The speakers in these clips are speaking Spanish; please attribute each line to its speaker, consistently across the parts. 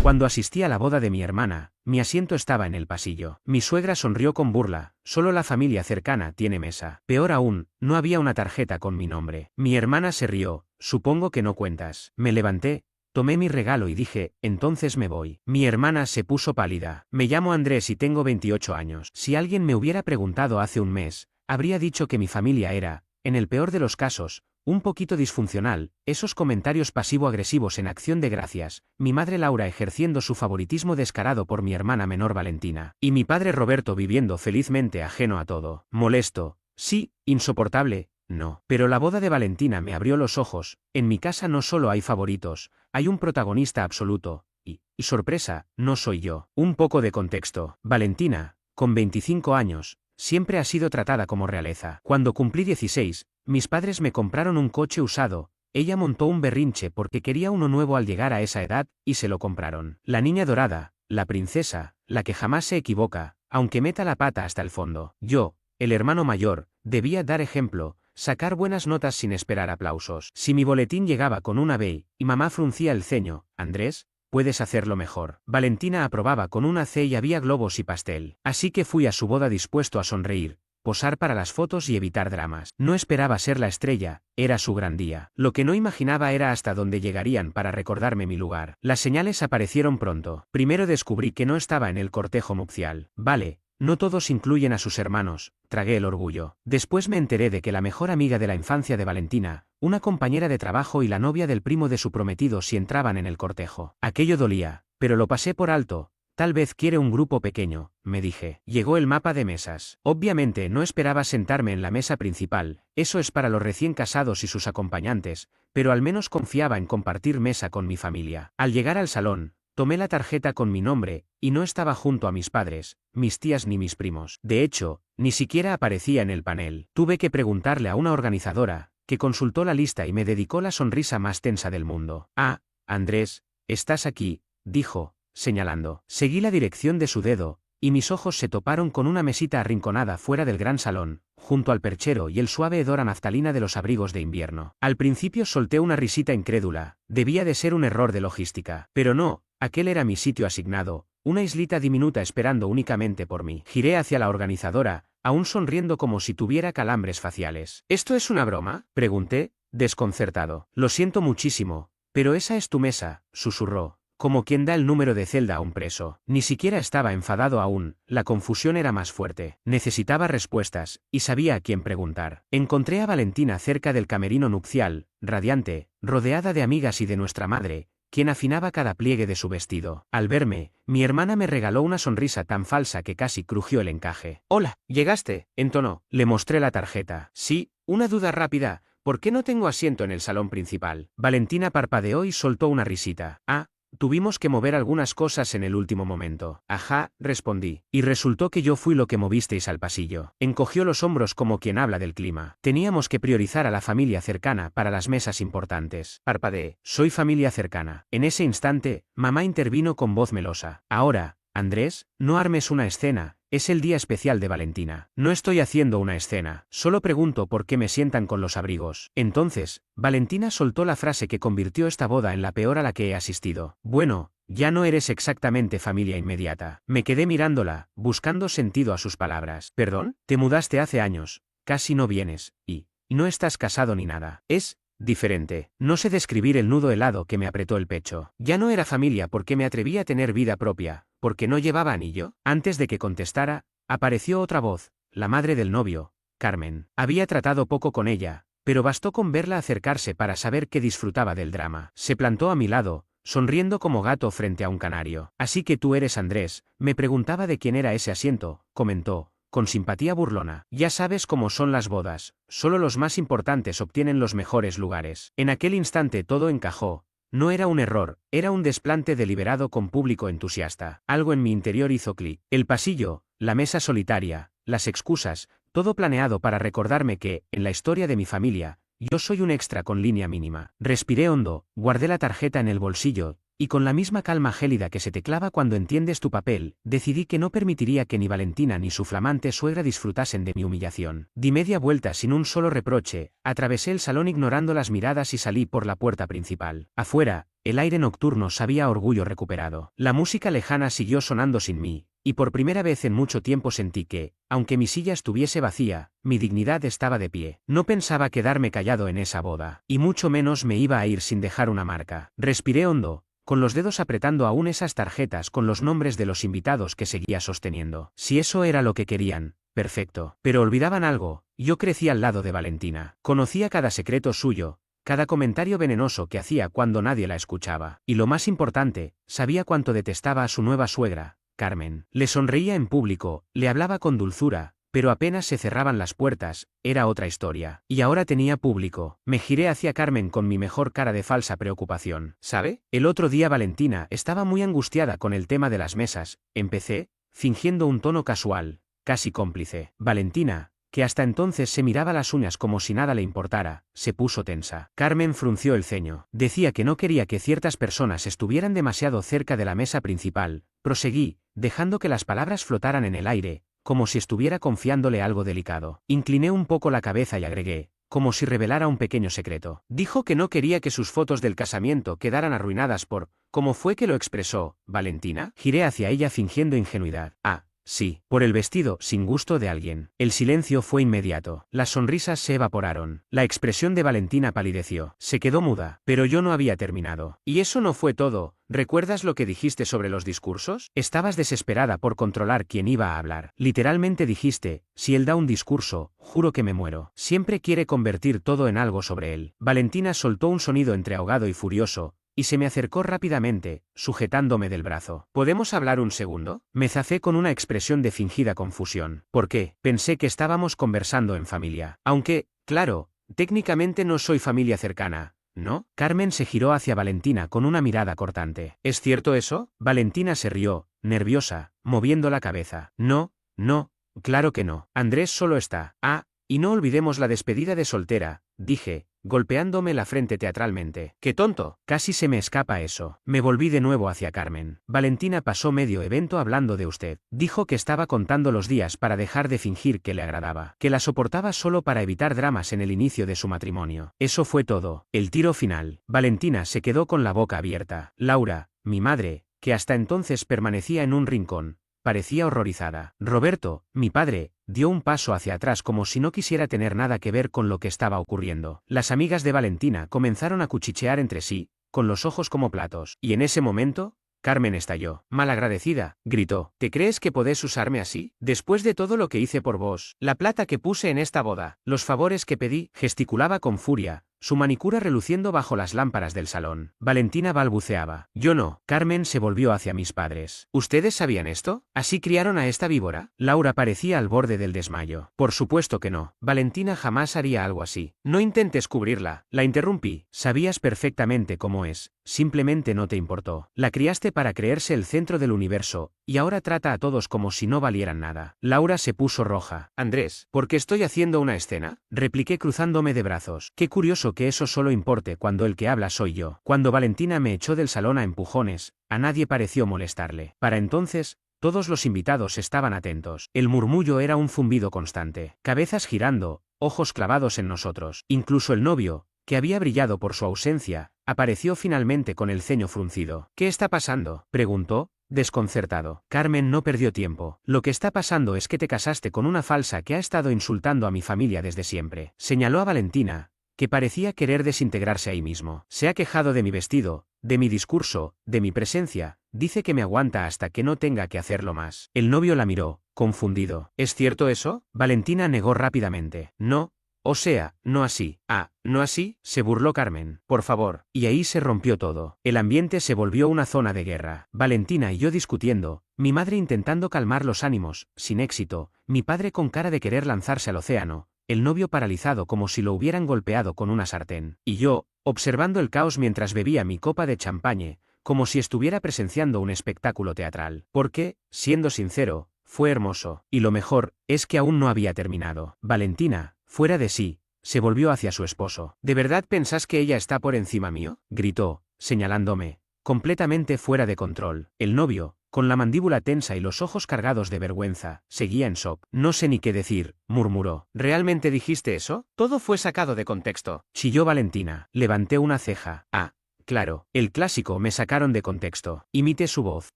Speaker 1: Cuando asistí a la boda de mi hermana, mi asiento estaba en el pasillo. Mi suegra sonrió con burla, solo la familia cercana tiene mesa. Peor aún, no había una tarjeta con mi nombre. Mi hermana se rió, supongo que no cuentas. Me levanté, tomé mi regalo y dije, entonces me voy. Mi hermana se puso pálida. Me llamo Andrés y tengo 28 años. Si alguien me hubiera preguntado hace un mes, habría dicho que mi familia era, en el peor de los casos, un poquito disfuncional, esos comentarios pasivo-agresivos en acción de gracias, mi madre Laura ejerciendo su favoritismo descarado por mi hermana menor Valentina, y mi padre Roberto viviendo felizmente ajeno a todo. Molesto, sí, insoportable, no. Pero la boda de Valentina me abrió los ojos, en mi casa no solo hay favoritos, hay un protagonista absoluto, y sorpresa, no soy yo. Un poco de contexto. Valentina, con 25 años, siempre ha sido tratada como realeza. Cuando cumplí 16, mis padres me compraron un coche usado, ella montó un berrinche porque quería uno nuevo al llegar a esa edad, y se lo compraron. La niña dorada, la princesa, la que jamás se equivoca, aunque meta la pata hasta el fondo. Yo, el hermano mayor, debía dar ejemplo, sacar buenas notas sin esperar aplausos. Si mi boletín llegaba con una B, y mamá fruncía el ceño, Andrés, puedes hacerlo mejor. Valentina aprobaba con una C y había globos y pastel. Así que fui a su boda dispuesto a sonreír, posar para las fotos y evitar dramas. No esperaba ser la estrella, era su gran día. Lo que no imaginaba era hasta dónde llegarían para recordarme mi lugar. Las señales aparecieron pronto. Primero descubrí que no estaba en el cortejo nupcial. Vale, no todos incluyen a sus hermanos, tragué el orgullo. Después me enteré de que la mejor amiga de la infancia de Valentina, una compañera de trabajo y la novia del primo de su prometido sí entraban en el cortejo. Aquello dolía, pero lo pasé por alto. Tal vez quiere un grupo pequeño, me dije. Llegó el mapa de mesas. Obviamente no esperaba sentarme en la mesa principal, eso es para los recién casados y sus acompañantes, pero al menos confiaba en compartir mesa con mi familia. Al llegar al salón, tomé la tarjeta con mi nombre, y no estaba junto a mis padres, mis tías ni mis primos. De hecho, ni siquiera aparecía en el panel. Tuve que preguntarle a una organizadora, que consultó la lista y me dedicó la sonrisa más tensa del mundo. Ah, Andrés, estás aquí, dijo, señalando. Seguí la dirección de su dedo, y mis ojos se toparon con una mesita arrinconada fuera del gran salón, junto al perchero y el suave hedor a naftalina de los abrigos de invierno. Al principio solté una risita incrédula, debía de ser un error de logística. Pero no, aquel era mi sitio asignado, una islita diminuta esperando únicamente por mí. Giré hacia la organizadora, aún sonriendo como si tuviera calambres faciales. ¿Esto es una broma?, pregunté, desconcertado. Lo siento muchísimo, pero esa es tu mesa, susurró, como quien da el número de celda a un preso. Ni siquiera estaba enfadado aún, la confusión era más fuerte. Necesitaba respuestas, y sabía a quién preguntar. Encontré a Valentina cerca del camerino nupcial, radiante, rodeada de amigas y de nuestra madre, quien afinaba cada pliegue de su vestido. Al verme, mi hermana me regaló una sonrisa tan falsa que casi crujió el encaje. «Hola, ¿llegaste?», entonó. Le mostré la tarjeta. «Sí, una duda rápida, ¿por qué no tengo asiento en el salón principal?». Valentina parpadeó y soltó una risita. «Ah, tuvimos que mover algunas cosas en el último momento». «Ajá», respondí. «Y resultó que yo fui lo que movisteis al pasillo». Encogió los hombros como quien habla del clima. «Teníamos que priorizar a la familia cercana para las mesas importantes». Parpadeé. «Soy familia cercana». En ese instante, mamá intervino con voz melosa. «Ahora, Andrés, no armes una escena. Es el día especial de Valentina». «No estoy haciendo una escena, solo pregunto por qué me sientan con los abrigos». Entonces, Valentina soltó la frase que convirtió esta boda en la peor a la que he asistido. «Bueno, ya no eres exactamente familia inmediata». Me quedé mirándola, buscando sentido a sus palabras. «¿Perdón? Te mudaste hace años, casi no vienes, y no estás casado ni nada. Es diferente». No sé describir el nudo helado que me apretó el pecho. Ya no era familia porque me atreví a tener vida propia, porque no llevaba anillo. Antes de que contestara, apareció otra voz, la madre del novio, Carmen. Había tratado poco con ella, pero bastó con verla acercarse para saber que disfrutaba del drama. Se plantó a mi lado, sonriendo como gato frente a un canario. «Así que tú eres Andrés», me preguntaba de quién era ese asiento, comentó, con simpatía burlona. «Ya sabes cómo son las bodas, solo los más importantes obtienen los mejores lugares». En aquel instante todo encajó. No era un error, era un desplante deliberado con público entusiasta. Algo en mi interior hizo clic. El pasillo, la mesa solitaria, las excusas, todo planeado para recordarme que, en la historia de mi familia, yo soy un extra con línea mínima. Respiré hondo, guardé la tarjeta en el bolsillo, y con la misma calma gélida que se te clava cuando entiendes tu papel, decidí que no permitiría que ni Valentina ni su flamante suegra disfrutasen de mi humillación. Di media vuelta sin un solo reproche, atravesé el salón ignorando las miradas y salí por la puerta principal. Afuera, el aire nocturno sabía a orgullo recuperado. La música lejana siguió sonando sin mí, y por primera vez en mucho tiempo sentí que, aunque mi silla estuviese vacía, mi dignidad estaba de pie. No pensaba quedarme callado en esa boda, y mucho menos me iba a ir sin dejar una marca. Respiré hondo, con los dedos apretando aún esas tarjetas con los nombres de los invitados que seguía sosteniendo. Si eso era lo que querían, perfecto. Pero olvidaban algo, yo crecí al lado de Valentina. Conocía cada secreto suyo, cada comentario venenoso que hacía cuando nadie la escuchaba. Y lo más importante, sabía cuánto detestaba a su nueva suegra, Carmen. Le sonreía en público, le hablaba con dulzura, pero apenas se cerraban las puertas, era otra historia. Y ahora tenía público. Me giré hacia Carmen con mi mejor cara de falsa preocupación. ¿Sabe? El otro día Valentina estaba muy angustiada con el tema de las mesas. Empecé, fingiendo un tono casual, casi cómplice. Valentina, que hasta entonces se miraba las uñas como si nada le importara, se puso tensa. Carmen frunció el ceño. Decía que no quería que ciertas personas estuvieran demasiado cerca de la mesa principal. Proseguí, dejando que las palabras flotaran en el aire, como si estuviera confiándole algo delicado. Incliné un poco la cabeza y agregué, como si revelara un pequeño secreto. Dijo que no quería que sus fotos del casamiento quedaran arruinadas por, ¿cómo fue que lo expresó, Valentina? Giré hacia ella fingiendo ingenuidad. Ah, sí, por el vestido sin gusto de alguien. El silencio fue inmediato. Las sonrisas se evaporaron. La expresión de Valentina palideció. Se quedó muda, pero yo no había terminado. Y eso no fue todo. ¿Recuerdas lo que dijiste sobre los discursos? Estabas desesperada por controlar quién iba a hablar. Literalmente dijiste, si él da un discurso, juro que me muero. Siempre quiere convertir todo en algo sobre él. Valentina soltó un sonido entre ahogado y furioso, y se me acercó rápidamente, sujetándome del brazo. ¿Podemos hablar un segundo? Me zafé con una expresión de fingida confusión. ¿Por qué? Pensé que estábamos conversando en familia. Aunque, claro, técnicamente no soy familia cercana, ¿no? Carmen se giró hacia Valentina con una mirada cortante. ¿Es cierto eso? Valentina se rió, nerviosa, moviendo la cabeza. No, no, claro que no. Andrés solo está. Ah, y no olvidemos la despedida de soltera, dije, golpeándome la frente teatralmente. ¡Qué tonto! Casi se me escapa eso. Me volví de nuevo hacia Carmen. Valentina pasó medio evento hablando de usted. Dijo que estaba contando los días para dejar de fingir que le agradaba. Que la soportaba solo para evitar dramas en el inicio de su matrimonio. Eso fue todo. El tiro final. Valentina se quedó con la boca abierta. Laura, mi madre, que hasta entonces permanecía en un rincón, parecía horrorizada. Roberto, mi padre, dio un paso hacia atrás como si no quisiera tener nada que ver con lo que estaba ocurriendo. Las amigas de Valentina comenzaron a cuchichear entre sí, con los ojos como platos. Y en ese momento, Carmen estalló. Malagradecida, gritó. ¿Te crees que podés usarme así? Después de todo lo que hice por vos, la plata que puse en esta boda, los favores que pedí, gesticulaba con furia, su manicura reluciendo bajo las lámparas del salón. Valentina balbuceaba. Yo no. Carmen se volvió hacia mis padres. ¿Ustedes sabían esto? ¿Así criaron a esta víbora? Laura parecía al borde del desmayo. Por supuesto que no. Valentina jamás haría algo así. No intentes cubrirla. La interrumpí. Sabías perfectamente cómo es. Simplemente no te importó. La criaste para creerse el centro del universo, y ahora trata a todos como si no valieran nada. Laura se puso roja. Andrés, ¿por qué estoy haciendo una escena? Repliqué cruzándome de brazos. Qué curioso que eso solo importe cuando el que habla soy yo. Cuando Valentina me echó del salón a empujones, a nadie pareció molestarle. Para entonces, todos los invitados estaban atentos. El murmullo era un zumbido constante. Cabezas girando, ojos clavados en nosotros. Incluso el novio, que había brillado por su ausencia, apareció finalmente con el ceño fruncido. ¿Qué está pasando?, preguntó, desconcertado. Carmen no perdió tiempo. Lo que está pasando es que te casaste con una falsa que ha estado insultando a mi familia desde siempre. Señaló a Valentina, que parecía querer desintegrarse ahí mismo. Se ha quejado de mi vestido, de mi discurso, de mi presencia. Dice que me aguanta hasta que no tenga que hacerlo más. El novio la miró, confundido. ¿Es cierto eso? Valentina negó rápidamente. No. O sea, no así. Ah, ¿no así?, se burló Carmen. Por favor. Y ahí se rompió todo. El ambiente se volvió una zona de guerra. Valentina y yo discutiendo, mi madre intentando calmar los ánimos, sin éxito, mi padre con cara de querer lanzarse al océano, el novio paralizado como si lo hubieran golpeado con una sartén. Y yo, observando el caos mientras bebía mi copa de champagne, como si estuviera presenciando un espectáculo teatral. Porque, siendo sincero, fue hermoso. Y lo mejor, es que aún no había terminado. Valentina, fuera de sí, se volvió hacia su esposo. ¿De verdad pensás que ella está por encima mío?, gritó, señalándome, completamente fuera de control. El novio, con la mandíbula tensa y los ojos cargados de vergüenza, seguía en shock. No sé ni qué decir, murmuró. ¿Realmente dijiste eso? Todo fue sacado de contexto. Chilló Valentina. Levanté una ceja. Ah, claro, el clásico me sacaron de contexto. Imité su voz.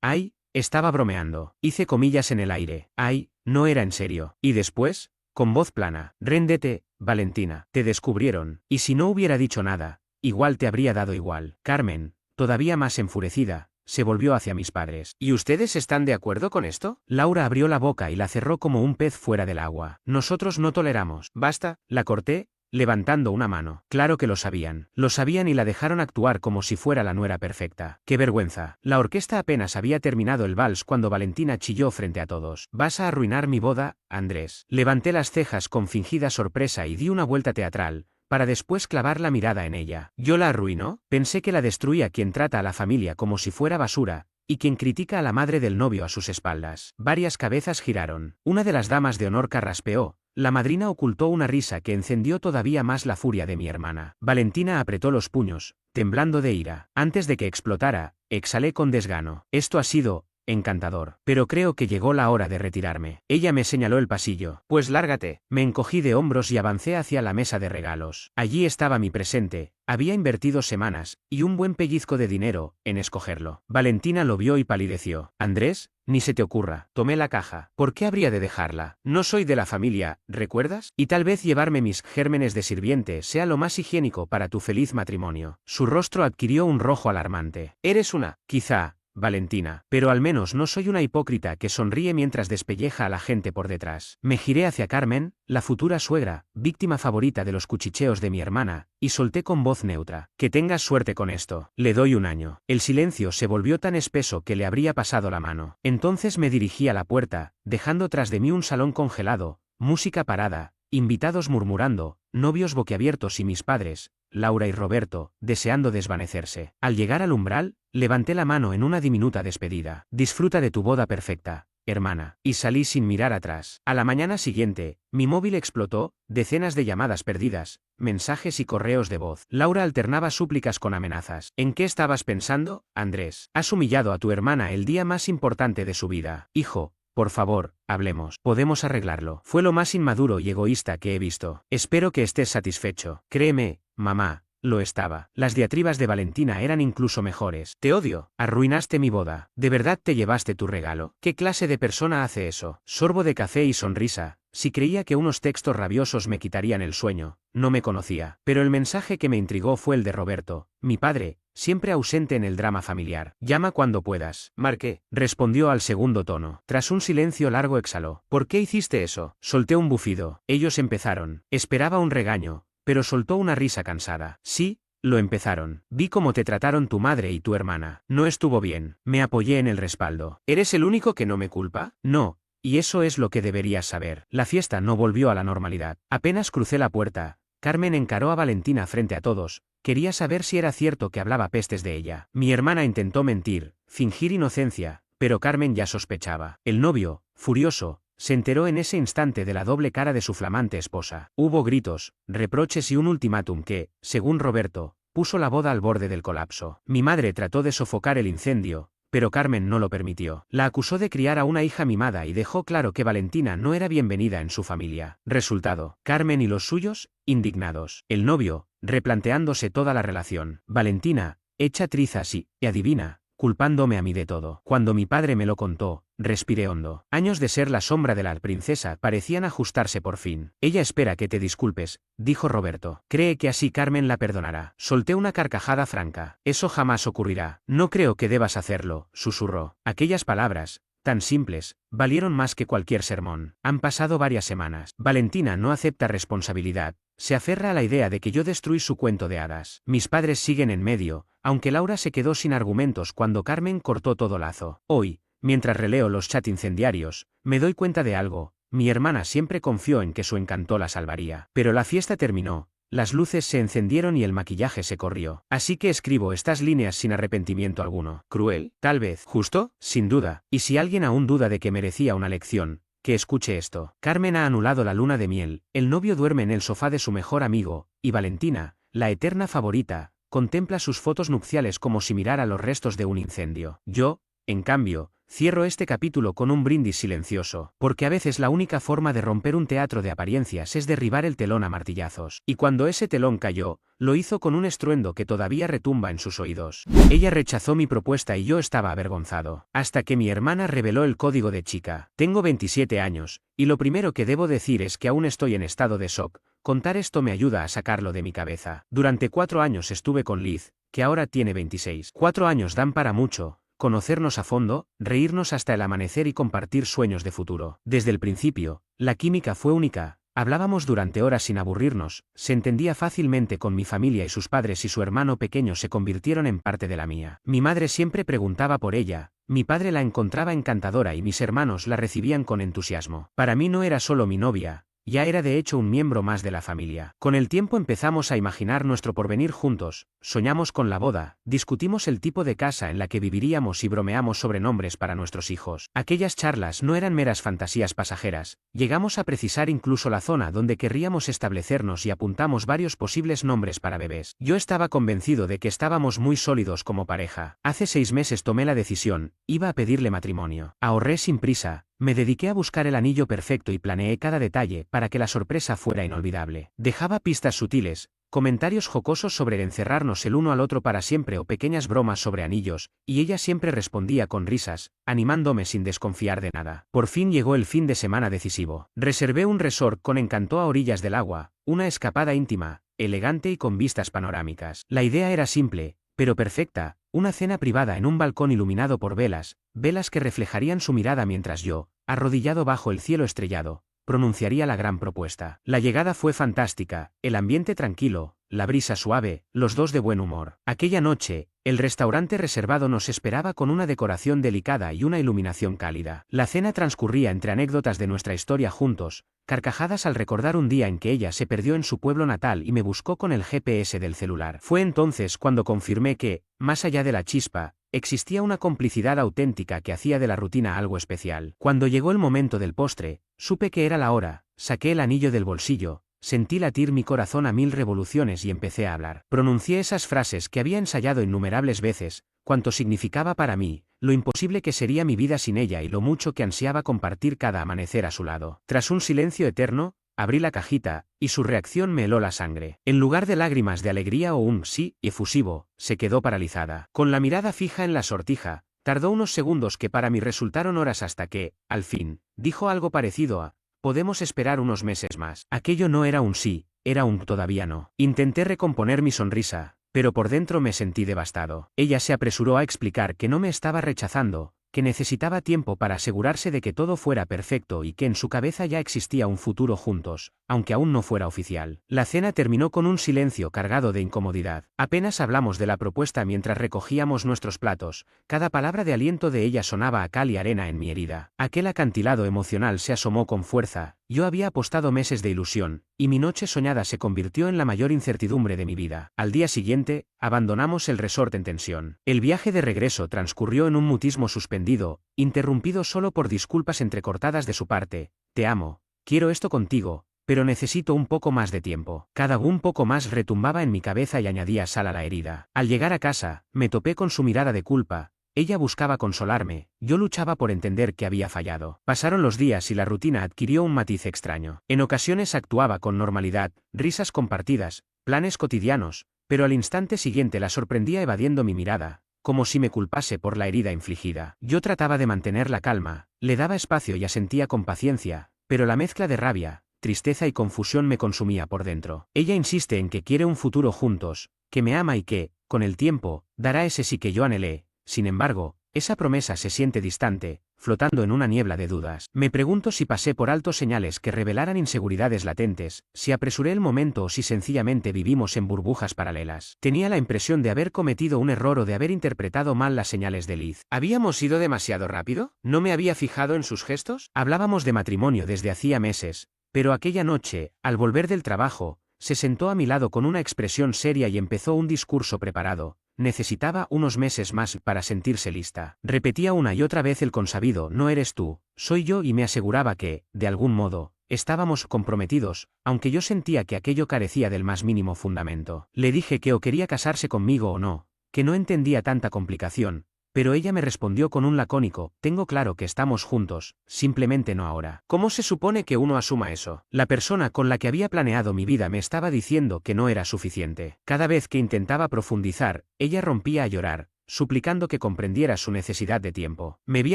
Speaker 1: Ay, estaba bromeando. Hice comillas en el aire. Ay, no era en serio. Y después, con voz plana, réndete, Valentina. Te descubrieron. Y si no hubiera dicho nada, igual te habría dado igual. Carmen, todavía más enfurecida, se volvió hacia mis padres. ¿Y ustedes están de acuerdo con esto? Laura abrió la boca y la cerró como un pez fuera del agua. Nosotros no toleramos. Basta, la corté, levantando una mano. Claro que lo sabían. Lo sabían y la dejaron actuar como si fuera la nuera perfecta. ¡Qué vergüenza! La orquesta apenas había terminado el vals cuando Valentina chilló frente a todos. ¿Vas a arruinar mi boda, Andrés? Levanté las cejas con fingida sorpresa y di una vuelta teatral, para después clavar la mirada en ella. ¿Yo la arruino? Pensé que la destruía quien trata a la familia como si fuera basura, y quien critica a la madre del novio a sus espaldas. Varias cabezas giraron. Una de las damas de honor carraspeó. La madrina ocultó una risa que encendió todavía más la furia de mi hermana. Valentina apretó los puños, temblando de ira. Antes de que explotara, exhalé con desgano. Esto ha sido encantador, pero creo que llegó la hora de retirarme. Ella me señaló el pasillo. Pues lárgate. Me encogí de hombros y avancé hacia la mesa de regalos. Allí estaba mi presente. Había invertido semanas, y un buen pellizco de dinero, en escogerlo. Valentina lo vio y palideció. Andrés, ni se te ocurra. Tomé la caja. ¿Por qué habría de dejarla? No soy de la familia, ¿recuerdas? Y tal vez llevarme mis gérmenes de sirviente sea lo más higiénico para tu feliz matrimonio. Su rostro adquirió un rojo alarmante. Eres una, quizá, Valentina, pero al menos no soy una hipócrita que sonríe mientras despelleja a la gente por detrás. Me giré hacia Carmen, la futura suegra, víctima favorita de los cuchicheos de mi hermana, y solté con voz neutra. Que tengas suerte con esto. Le doy un año. El silencio se volvió tan espeso que le habría pasado la mano. Entonces me dirigí a la puerta, dejando tras de mí un salón congelado, música parada, invitados murmurando, novios boquiabiertos y mis padres, Laura y Roberto, deseando desvanecerse. Al llegar al umbral, levanté la mano en una diminuta despedida. Disfruta de tu boda perfecta, hermana. Y salí sin mirar atrás. A la mañana siguiente, mi móvil explotó, decenas de llamadas perdidas, mensajes y correos de voz. Laura alternaba súplicas con amenazas. ¿En qué estabas pensando, Andrés? Has humillado a tu hermana el día más importante de su vida. Hijo, por favor, hablemos. Podemos arreglarlo. Fue lo más inmaduro y egoísta que he visto. Espero que estés satisfecho. Créeme, mamá, lo estaba. Las diatribas de Valentina eran incluso mejores. Te odio. Arruinaste mi boda. ¿De verdad te llevaste tu regalo? ¿Qué clase de persona hace eso? Sorbo de café y sonrisa. Si creía que unos textos rabiosos me quitarían el sueño, no me conocía. Pero el mensaje que me intrigó fue el de Roberto, mi padre, siempre ausente en el drama familiar. Llama cuando puedas. Marqué. Respondió al segundo tono. Tras un silencio largo exhaló. ¿Por qué hiciste eso? Solté un bufido. Ellos empezaron. Esperaba un regaño, pero soltó una risa cansada. Sí, lo empezaron. Vi cómo te trataron tu madre y tu hermana. No estuvo bien. Me apoyé en el respaldo. ¿Eres el único que no me culpa? No. Y eso es lo que deberías saber. La fiesta no volvió a la normalidad. Apenas crucé la puerta, Carmen encaró a Valentina frente a todos. Quería saber si era cierto que hablaba pestes de ella. Mi hermana intentó mentir, fingir inocencia, pero Carmen ya sospechaba. El novio, furioso, se enteró en ese instante de la doble cara de su flamante esposa. Hubo gritos, reproches y un ultimátum que, según Roberto, puso la boda al borde del colapso. Mi madre trató de sofocar el incendio, pero Carmen no lo permitió. La acusó de criar a una hija mimada y dejó claro que Valentina no era bienvenida en su familia. Resultado: Carmen y los suyos, indignados. El novio, replanteándose toda la relación. Valentina, hecha trizas y adivina, culpándome a mí de todo. Cuando mi padre me lo contó, respiré hondo. Años de ser la sombra de la princesa parecían ajustarse por fin. Ella espera que te disculpes, dijo Roberto. Cree que así Carmen la perdonará. Solté una carcajada franca. Eso jamás ocurrirá. No creo que debas hacerlo, susurró. Aquellas palabras, tan simples, valieron más que cualquier sermón. Han pasado varias semanas. Valentina no acepta responsabilidad. Se aferra a la idea de que yo destruí su cuento de hadas. Mis padres siguen en medio, aunque Laura se quedó sin argumentos cuando Carmen cortó todo lazo. Hoy, mientras releo los chats incendiarios, me doy cuenta de algo. Mi hermana siempre confió en que su encanto la salvaría. Pero la fiesta terminó, las luces se encendieron y el maquillaje se corrió. Así que escribo estas líneas sin arrepentimiento alguno. ¿Cruel? Tal vez. ¿Justo? Sin duda. Y si alguien aún duda de que merecía una lección, que escuche esto. Carmen ha anulado la luna de miel, el novio duerme en el sofá de su mejor amigo, y Valentina, la eterna favorita, contempla sus fotos nupciales como si mirara los restos de un incendio. Yo, en cambio, Cierro este capítulo con un brindis silencioso, porque a veces la única forma de romper un teatro de apariencias es derribar el telón a martillazos. Y cuando ese telón cayó, lo hizo con un estruendo que todavía retumba en sus oídos. Ella rechazó mi propuesta y yo estaba avergonzado. Hasta que mi hermana reveló el código de chica. Tengo 27 años, y lo primero que debo decir es que aún estoy en estado de shock. Contar esto me ayuda a sacarlo de mi cabeza. Durante 4 años estuve con Liz, que ahora tiene 26. 4 años dan para mucho. Conocernos a fondo, reírnos hasta el amanecer y compartir sueños de futuro. Desde el principio, la química fue única, hablábamos durante horas sin aburrirnos, se entendía fácilmente con mi familia y sus padres y su hermano pequeño se convirtieron en parte de la mía. Mi madre siempre preguntaba por ella, mi padre la encontraba encantadora y mis hermanos la recibían con entusiasmo. Para mí no era solo mi novia, ya era de hecho un miembro más de la familia. Con el tiempo empezamos a imaginar nuestro porvenir juntos, soñamos con la boda, discutimos el tipo de casa en la que viviríamos y bromeamos sobre nombres para nuestros hijos. Aquellas charlas no eran meras fantasías pasajeras, llegamos a precisar incluso la zona donde querríamos establecernos y apuntamos varios posibles nombres para bebés. Yo estaba convencido de que estábamos muy sólidos como pareja. Hace 6 meses tomé la decisión, iba a pedirle matrimonio. Ahorré sin prisa. Me dediqué a buscar el anillo perfecto y planeé cada detalle para que la sorpresa fuera inolvidable. Dejaba pistas sutiles, comentarios jocosos sobre encerrarnos el uno al otro para siempre o pequeñas bromas sobre anillos, y ella siempre respondía con risas, animándome sin desconfiar de nada. Por fin llegó el fin de semana decisivo. Reservé un resort con encanto a orillas del agua, una escapada íntima, elegante y con vistas panorámicas. La idea era simple, pero perfecta. Una cena privada en un balcón iluminado por velas, velas que reflejarían su mirada mientras yo, arrodillado bajo el cielo estrellado, pronunciaría la gran propuesta. La llegada fue fantástica, el ambiente tranquilo, la brisa suave, los dos de buen humor. Aquella noche, el restaurante reservado nos esperaba con una decoración delicada y una iluminación cálida. La cena transcurría entre anécdotas de nuestra historia juntos, carcajadas al recordar un día en que ella se perdió en su pueblo natal y me buscó con el GPS del celular. Fue entonces cuando confirmé que, más allá de la chispa, existía una complicidad auténtica que hacía de la rutina algo especial. Cuando llegó el momento del postre, supe que era la hora, saqué el anillo del bolsillo, sentí latir mi corazón a 1000 revoluciones y empecé a hablar. Pronuncié esas frases que había ensayado innumerables veces, cuánto significaba para mí, lo imposible que sería mi vida sin ella y lo mucho que ansiaba compartir cada amanecer a su lado. Tras un silencio eterno, abrí la cajita, y su reacción me heló la sangre. En lugar de lágrimas de alegría o un sí efusivo, se quedó paralizada. Con la mirada fija en la sortija, tardó unos segundos que para mí resultaron horas hasta que, al fin, dijo algo parecido a, podemos esperar unos meses más. Aquello no era un sí, era un todavía no. Intenté recomponer mi sonrisa, pero por dentro me sentí devastado. Ella se apresuró a explicar que no me estaba rechazando, que necesitaba tiempo para asegurarse de que todo fuera perfecto y que en su cabeza ya existía un futuro juntos, aunque aún no fuera oficial. La cena terminó con un silencio cargado de incomodidad. Apenas hablamos de la propuesta mientras recogíamos nuestros platos, cada palabra de aliento de ella sonaba a cal y arena en mi herida. Aquel acantilado emocional se asomó con fuerza. Yo había apostado meses de ilusión, y mi noche soñada se convirtió en la mayor incertidumbre de mi vida. Al día siguiente, abandonamos el resort en tensión. El viaje de regreso transcurrió en un mutismo suspendido, interrumpido solo por disculpas entrecortadas de su parte. Te amo, quiero esto contigo, pero necesito un poco más de tiempo. Cada un poco más retumbaba en mi cabeza y añadía sal a la herida. Al llegar a casa, me topé con su mirada de culpa. Ella buscaba consolarme, yo luchaba por entender que había fallado. Pasaron los días y la rutina adquirió un matiz extraño. En ocasiones actuaba con normalidad, risas compartidas, planes cotidianos, pero al instante siguiente la sorprendía evadiendo mi mirada, como si me culpase por la herida infligida. Yo trataba de mantener la calma, le daba espacio y asentía con paciencia, pero la mezcla de rabia, tristeza y confusión me consumía por dentro. Ella insiste en que quiere un futuro juntos, que me ama y que, con el tiempo, dará ese sí que yo anhelé. Sin embargo, esa promesa se siente distante, flotando en una niebla de dudas. Me pregunto si pasé por alto señales que revelaran inseguridades latentes, si apresuré el momento o si sencillamente vivimos en burbujas paralelas. Tenía la impresión de haber cometido un error o de haber interpretado mal las señales de Liz. ¿Habíamos ido demasiado rápido? ¿No me había fijado en sus gestos? Hablábamos de matrimonio desde hacía meses, pero aquella noche, al volver del trabajo, se sentó a mi lado con una expresión seria y empezó un discurso preparado. Necesitaba unos meses más para sentirse lista. Repetía una y otra vez el consabido, no eres tú, soy yo, y me aseguraba que, de algún modo, estábamos comprometidos, aunque yo sentía que aquello carecía del más mínimo fundamento. Le dije que o quería casarse conmigo o no, que no entendía tanta complicación, pero ella me respondió con un lacónico: tengo claro que estamos juntos, simplemente no ahora. ¿Cómo se supone que uno asuma eso? La persona con la que había planeado mi vida me estaba diciendo que no era suficiente. Cada vez que intentaba profundizar, ella rompía a llorar, suplicando que comprendiera su necesidad de tiempo. Me vi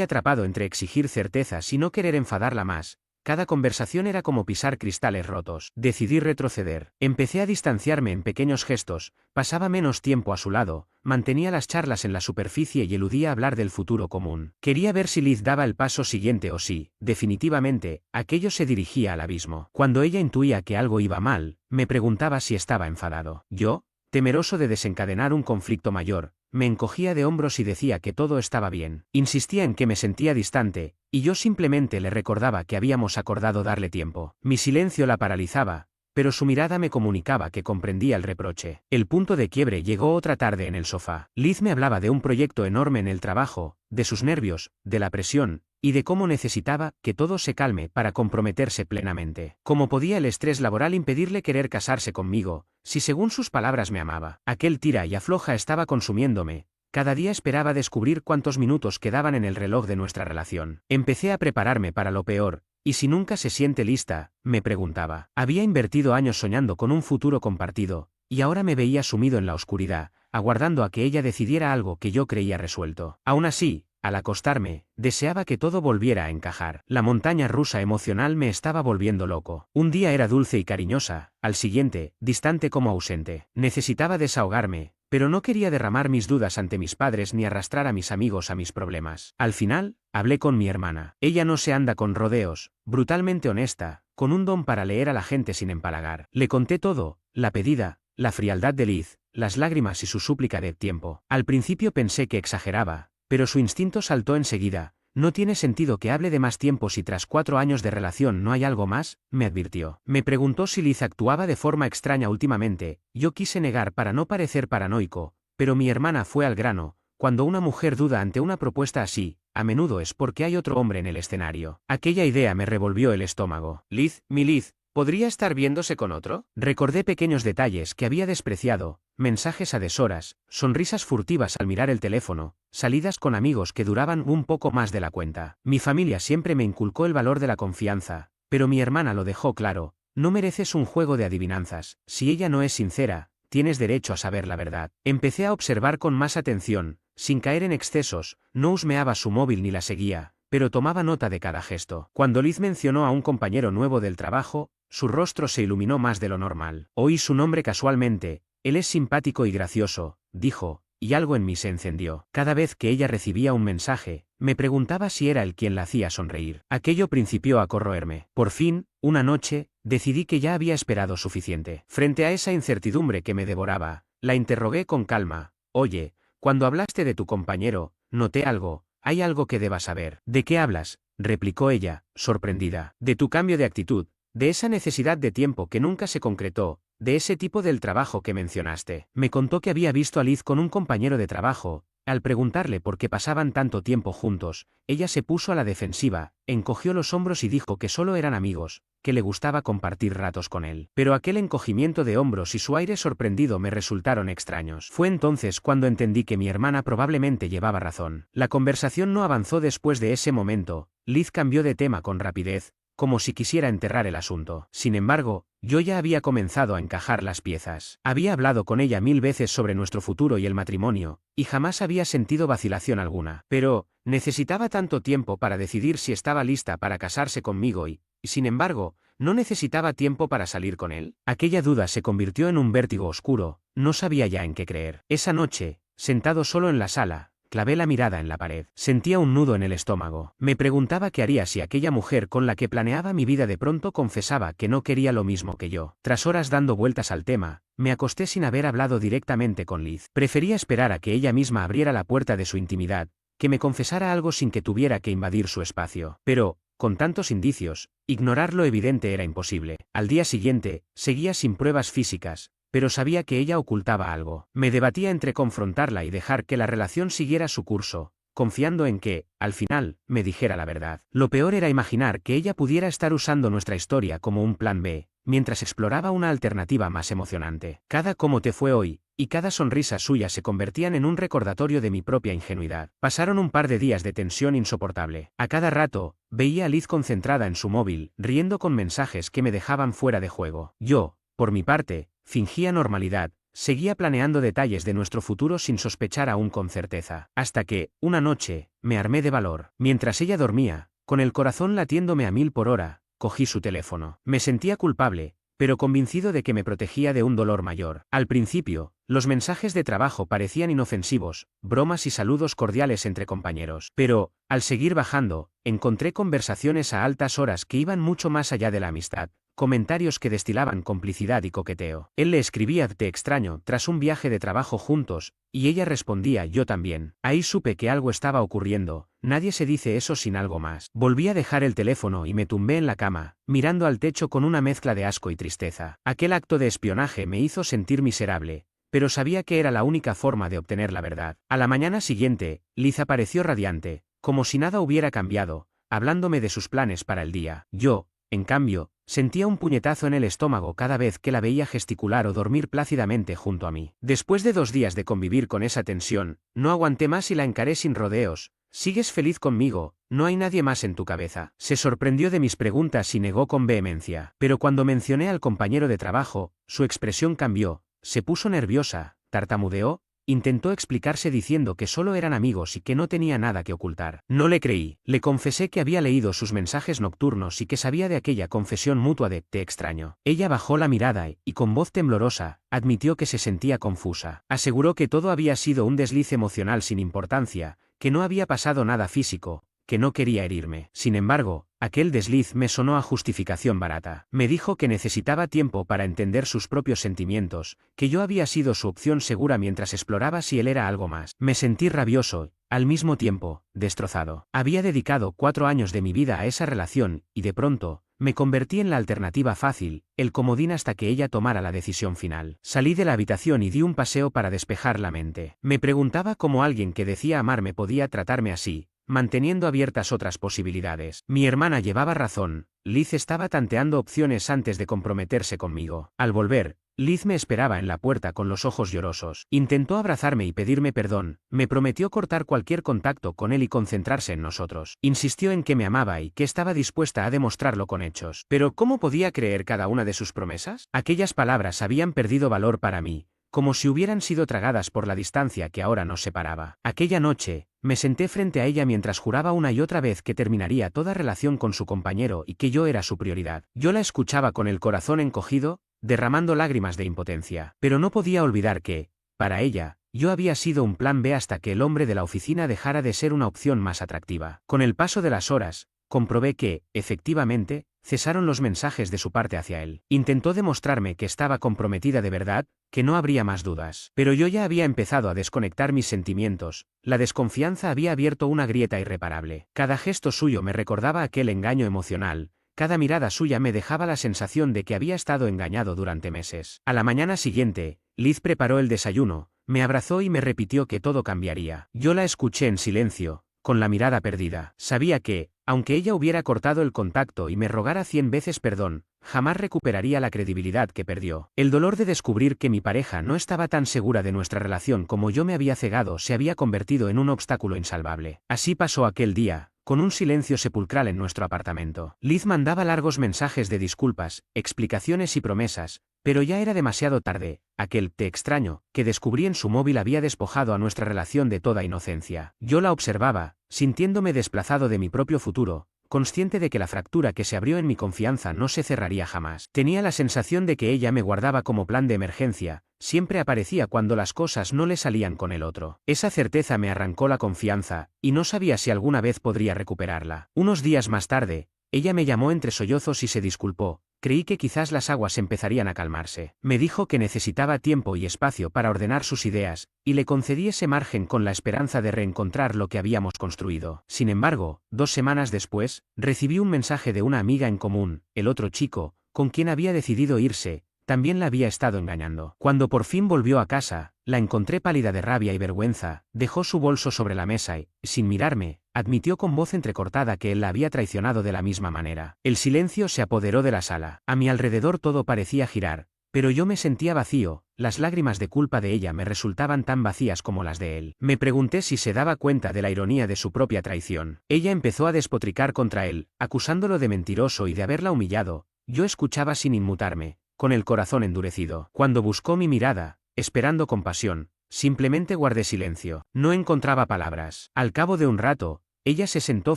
Speaker 1: atrapado entre exigir certezas y no querer enfadarla más. Cada conversación era como pisar cristales rotos. Decidí retroceder. Empecé a distanciarme en pequeños gestos, pasaba menos tiempo a su lado, mantenía las charlas en la superficie y eludía hablar del futuro común. Quería ver si Liz daba el paso siguiente o si, definitivamente, aquello se dirigía al abismo. Cuando ella intuía que algo iba mal, me preguntaba si estaba enfadado. Yo, temeroso de desencadenar un conflicto mayor, me encogía de hombros y decía que todo estaba bien. Insistía en que me sentía distante, y yo simplemente le recordaba que habíamos acordado darle tiempo. Mi silencio la paralizaba, pero su mirada me comunicaba que comprendía el reproche. El punto de quiebre llegó otra tarde en el sofá. Liz me hablaba de un proyecto enorme en el trabajo, de sus nervios, de la presión, y de cómo necesitaba que todo se calme para comprometerse plenamente. ¿Cómo podía el estrés laboral impedirle querer casarse conmigo, si según sus palabras me amaba? Aquel tira y afloja estaba consumiéndome. Cada día esperaba descubrir cuántos minutos quedaban en el reloj de nuestra relación. Empecé a prepararme para lo peor, y si nunca se siente lista, me preguntaba. Había invertido años soñando con un futuro compartido, y ahora me veía sumido en la oscuridad, aguardando a que ella decidiera algo que yo creía resuelto. Aún así, al acostarme, deseaba que todo volviera a encajar. La montaña rusa emocional me estaba volviendo loco. Un día era dulce y cariñosa, al siguiente, distante como ausente. Necesitaba desahogarme, pero no quería derramar mis dudas ante mis padres ni arrastrar a mis amigos a mis problemas. Al final, hablé con mi hermana. Ella no se anda con rodeos, brutalmente honesta, con un don para leer a la gente sin empalagar. Le conté todo, la pedida, la frialdad de Liz, las lágrimas y su súplica de tiempo. Al principio pensé que exageraba, pero su instinto saltó enseguida. No tiene sentido que hable de más tiempo si tras 4 años de relación no hay algo más, me advirtió. Me preguntó si Liz actuaba de forma extraña últimamente. Yo quise negar para no parecer paranoico, pero mi hermana fue al grano. Cuando una mujer duda ante una propuesta así, a menudo es porque hay otro hombre en el escenario. Aquella idea me revolvió el estómago. Liz, mi Liz, ¿podría estar viéndose con otro? Recordé pequeños detalles que había despreciado, mensajes a deshoras, sonrisas furtivas al mirar el teléfono, salidas con amigos que duraban un poco más de la cuenta. Mi familia siempre me inculcó el valor de la confianza, pero mi hermana lo dejó claro: no mereces un juego de adivinanzas. Si ella no es sincera, tienes derecho a saber la verdad. Empecé a observar con más atención, sin caer en excesos. No husmeaba su móvil ni la seguía, pero tomaba nota de cada gesto. Cuando Liz mencionó a un compañero nuevo del trabajo, su rostro se iluminó más de lo normal. Oí su nombre casualmente. Él es simpático y gracioso, dijo, y algo en mí se encendió. Cada vez que ella recibía un mensaje, me preguntaba si era él quien la hacía sonreír. Aquello principió a corroerme. Por fin, una noche, decidí que ya había esperado suficiente. Frente a esa incertidumbre que me devoraba, la interrogué con calma. Oye, cuando hablaste de tu compañero, noté algo. Hay algo que debas saber. ¿De qué hablas?, replicó ella, sorprendida. De tu cambio de actitud, de esa necesidad de tiempo que nunca se concretó, de ese tipo del trabajo que mencionaste. Me contó que había visto a Liz con un compañero de trabajo. Al preguntarle por qué pasaban tanto tiempo juntos, ella se puso a la defensiva, encogió los hombros y dijo que solo eran amigos, que le gustaba compartir ratos con él. Pero aquel encogimiento de hombros y su aire sorprendido me resultaron extraños. Fue entonces cuando entendí que mi hermana probablemente llevaba razón. La conversación no avanzó después de ese momento. Liz cambió de tema con rapidez, como si quisiera enterrar el asunto. Sin embargo, yo ya había comenzado a encajar las piezas. Había hablado con ella 1000 veces sobre nuestro futuro y el matrimonio, y jamás había sentido vacilación alguna. Pero, necesitaba tanto tiempo para decidir si estaba lista para casarse conmigo y, sin embargo, ¿no necesitaba tiempo para salir con él? Aquella duda se convirtió en un vértigo oscuro. No sabía ya en qué creer. Esa noche, sentado solo en la sala, clavé la mirada en la pared. Sentía un nudo en el estómago. Me preguntaba qué haría si aquella mujer con la que planeaba mi vida de pronto confesaba que no quería lo mismo que yo. Tras horas dando vueltas al tema, me acosté sin haber hablado directamente con Liz. Prefería esperar a que ella misma abriera la puerta de su intimidad, que me confesara algo sin que tuviera que invadir su espacio. Pero, con tantos indicios, ignorar lo evidente era imposible. Al día siguiente, seguía sin pruebas físicas, pero sabía que ella ocultaba algo. Me debatía entre confrontarla y dejar que la relación siguiera su curso, confiando en que, al final, me dijera la verdad. Lo peor era imaginar que ella pudiera estar usando nuestra historia como un plan B, mientras exploraba una alternativa más emocionante. Cada "¿cómo te fue hoy?" y cada sonrisa suya se convertían en un recordatorio de mi propia ingenuidad. Pasaron un par de días de tensión insoportable. A cada rato, veía a Liz concentrada en su móvil, riendo con mensajes que me dejaban fuera de juego. Yo, por mi parte, fingía normalidad. Seguía planeando detalles de nuestro futuro sin sospechar aún con certeza. Hasta que, una noche, me armé de valor. Mientras ella dormía, con el corazón latiéndome a 1000 por hora, cogí su teléfono. Me sentía culpable, pero convencido de que me protegía de un dolor mayor. Al principio, los mensajes de trabajo parecían inofensivos, bromas y saludos cordiales entre compañeros. Pero, al seguir bajando, encontré conversaciones a altas horas que iban mucho más allá de la amistad. Comentarios que destilaban complicidad y coqueteo. Él le escribía "te extraño" tras un viaje de trabajo juntos, y ella respondía "yo también". Ahí supe que algo estaba ocurriendo. Nadie se dice eso sin algo más. Volví a dejar el teléfono y me tumbé en la cama, mirando al techo con una mezcla de asco y tristeza. Aquel acto de espionaje me hizo sentir miserable, pero sabía que era la única forma de obtener la verdad. A la mañana siguiente, Liz apareció radiante, como si nada hubiera cambiado, hablándome de sus planes para el día. Yo, en cambio, sentía un puñetazo en el estómago cada vez que la veía gesticular o dormir plácidamente junto a mí. Después de 2 días de convivir con esa tensión, no aguanté más y la encaré sin rodeos. ¿Sigues feliz conmigo? ¿No hay nadie más en tu cabeza? Se sorprendió de mis preguntas y negó con vehemencia. Pero cuando mencioné al compañero de trabajo, su expresión cambió, se puso nerviosa, tartamudeó. Intentó explicarse diciendo que solo eran amigos y que no tenía nada que ocultar. No le creí. Le confesé que había leído sus mensajes nocturnos y que sabía de aquella confesión mutua de "te extraño". Ella bajó la mirada y con voz temblorosa, admitió que se sentía confusa. Aseguró que todo había sido un desliz emocional sin importancia, que no había pasado nada físico, que no quería herirme. Sin embargo, aquel desliz me sonó a justificación barata. Me dijo que necesitaba tiempo para entender sus propios sentimientos, que yo había sido su opción segura mientras exploraba si él era algo más. Me sentí rabioso, al mismo tiempo, destrozado. Había dedicado 4 años de mi vida a esa relación, y de pronto, me convertí en la alternativa fácil, el comodín hasta que ella tomara la decisión final. Salí de la habitación y di un paseo para despejar la mente. Me preguntaba cómo alguien que decía amarme podía tratarme así, manteniendo abiertas otras posibilidades. Mi hermana llevaba razón. Liz estaba tanteando opciones antes de comprometerse conmigo. Al volver, Liz me esperaba en la puerta con los ojos llorosos. Intentó abrazarme y pedirme perdón, me prometió cortar cualquier contacto con él y concentrarse en nosotros. Insistió en que me amaba y que estaba dispuesta a demostrarlo con hechos. Pero ¿cómo podía creer cada una de sus promesas? Aquellas palabras habían perdido valor para mí, como si hubieran sido tragadas por la distancia que ahora nos separaba. Aquella noche, me senté frente a ella mientras juraba una y otra vez que terminaría toda relación con su compañero y que yo era su prioridad. Yo la escuchaba con el corazón encogido, derramando lágrimas de impotencia. Pero no podía olvidar que, para ella, yo había sido un plan B hasta que el hombre de la oficina dejara de ser una opción más atractiva. Con el paso de las horas, comprobé que, efectivamente, cesaron los mensajes de su parte hacia él. Intentó demostrarme que estaba comprometida de verdad, que no habría más dudas. Pero yo ya había empezado a desconectar mis sentimientos. La desconfianza había abierto una grieta irreparable. Cada gesto suyo me recordaba aquel engaño emocional. Cada mirada suya me dejaba la sensación de que había estado engañado durante meses. A la mañana siguiente, Liz preparó el desayuno, me abrazó y me repitió que todo cambiaría. Yo la escuché en silencio, con la mirada perdida. Sabía que, aunque ella hubiera cortado el contacto y me rogara 100 veces perdón, jamás recuperaría la credibilidad que perdió. El dolor de descubrir que mi pareja no estaba tan segura de nuestra relación como yo me había cegado se había convertido en un obstáculo insalvable. Así pasó aquel día, con un silencio sepulcral en nuestro apartamento. Liz mandaba largos mensajes de disculpas, explicaciones y promesas, pero ya era demasiado tarde. Aquel "te extraño" que descubrí en su móvil había despojado a nuestra relación de toda inocencia. Yo la observaba, sintiéndome desplazado de mi propio futuro, consciente de que la fractura que se abrió en mi confianza no se cerraría jamás. Tenía la sensación de que ella me guardaba como plan de emergencia, siempre aparecía cuando las cosas no le salían con el otro. Esa certeza me arrancó la confianza, y no sabía si alguna vez podría recuperarla. Unos días más tarde, ella me llamó entre sollozos y se disculpó. Creí que quizás las aguas empezarían a calmarse. Me dijo que necesitaba tiempo y espacio para ordenar sus ideas, y le concedí ese margen con la esperanza de reencontrar lo que habíamos construido. Sin embargo, 2 semanas después, recibí un mensaje de una amiga en común. El otro chico, con quien había decidido irse, también la había estado engañando. Cuando por fin volvió a casa, la encontré pálida de rabia y vergüenza, dejó su bolso sobre la mesa y, sin mirarme, admitió con voz entrecortada que él la había traicionado de la misma manera. El silencio se apoderó de la sala. A mi alrededor todo parecía girar, pero yo me sentía vacío, las lágrimas de culpa de ella me resultaban tan vacías como las de él. Me pregunté si se daba cuenta de la ironía de su propia traición. Ella empezó a despotricar contra él, acusándolo de mentiroso y de haberla humillado. Yo escuchaba sin inmutarme, con el corazón endurecido. Cuando buscó mi mirada, esperando compasión, simplemente guardé silencio. No encontraba palabras. Al cabo de un rato, ella se sentó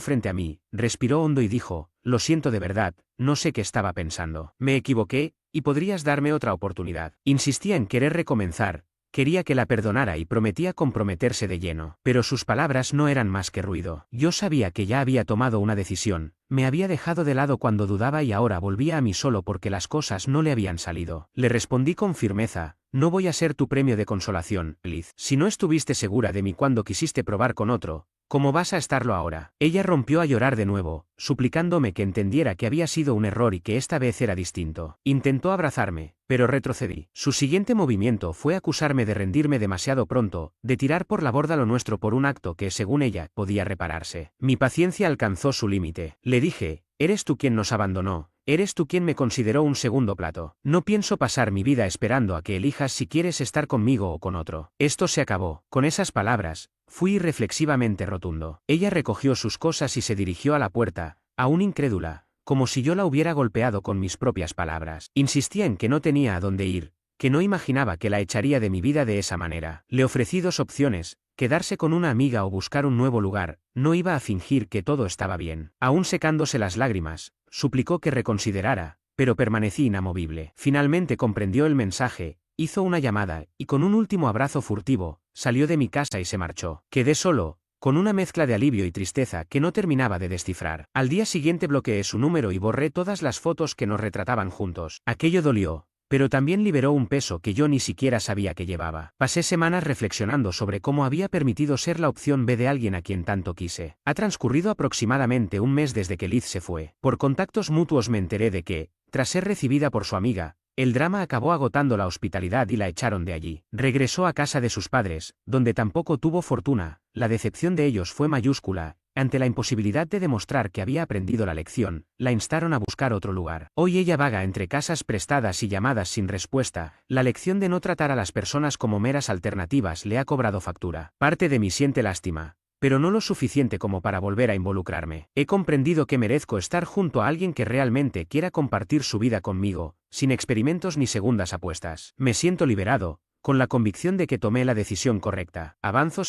Speaker 1: frente a mí, respiró hondo y dijo: «Lo siento de verdad, no sé qué estaba pensando. Me equivoqué, y podrías darme otra oportunidad». Insistía en querer recomenzar, quería que la perdonara y prometía comprometerse de lleno. Pero sus palabras no eran más que ruido. Yo sabía que ya había tomado una decisión, me había dejado de lado cuando dudaba y ahora volvía a mí solo porque las cosas no le habían salido. Le respondí con firmeza: «No voy a ser tu premio de consolación, Liz. Si no estuviste segura de mí cuando quisiste probar con otro, ¿cómo vas a estarlo ahora?». Ella rompió a llorar de nuevo, suplicándome que entendiera que había sido un error y que esta vez era distinto. Intentó abrazarme, pero retrocedí. Su siguiente movimiento fue acusarme de rendirme demasiado pronto, de tirar por la borda lo nuestro por un acto que, según ella, podía repararse. Mi paciencia alcanzó su límite. Le dije: «Eres tú quien nos abandonó. Eres tú quien me consideró un segundo plato. No pienso pasar mi vida esperando a que elijas si quieres estar conmigo o con otro. Esto se acabó». Con esas palabras, fui irreflexivamente rotundo. Ella recogió sus cosas y se dirigió a la puerta, aún incrédula, como si yo la hubiera golpeado con mis propias palabras. Insistía en que no tenía a dónde ir, que no imaginaba que la echaría de mi vida de esa manera. Le ofrecí dos opciones: quedarse con una amiga o buscar un nuevo lugar. No iba a fingir que todo estaba bien. Aún secándose las lágrimas, suplicó que reconsiderara, pero permanecí inamovible. Finalmente comprendió el mensaje, hizo una llamada, y con un último abrazo furtivo, salió de mi casa y se marchó. Quedé solo, con una mezcla de alivio y tristeza que no terminaba de descifrar. Al día siguiente bloqueé su número y borré todas las fotos que nos retrataban juntos. Aquello dolió, pero también liberó un peso que yo ni siquiera sabía que llevaba. Pasé semanas reflexionando sobre cómo había permitido ser la opción B de alguien a quien tanto quise. Ha transcurrido aproximadamente un mes desde que Liz se fue. Por contactos mutuos me enteré de que, tras ser recibida por su amiga, el drama acabó agotando la hospitalidad y la echaron de allí. Regresó a casa de sus padres, donde tampoco tuvo fortuna. La decepción de ellos fue mayúscula. Ante la imposibilidad de demostrar que había aprendido la lección, la instaron a buscar otro lugar. Hoy ella vaga entre casas prestadas y llamadas sin respuesta. La lección de no tratar a las personas como meras alternativas le ha cobrado factura. Parte de mí siente lástima, pero no lo suficiente como para volver a involucrarme. He comprendido que merezco estar junto a alguien que realmente quiera compartir su vida conmigo, sin experimentos ni segundas apuestas. Me siento liberado, con la convicción de que tomé la decisión correcta. Avanzo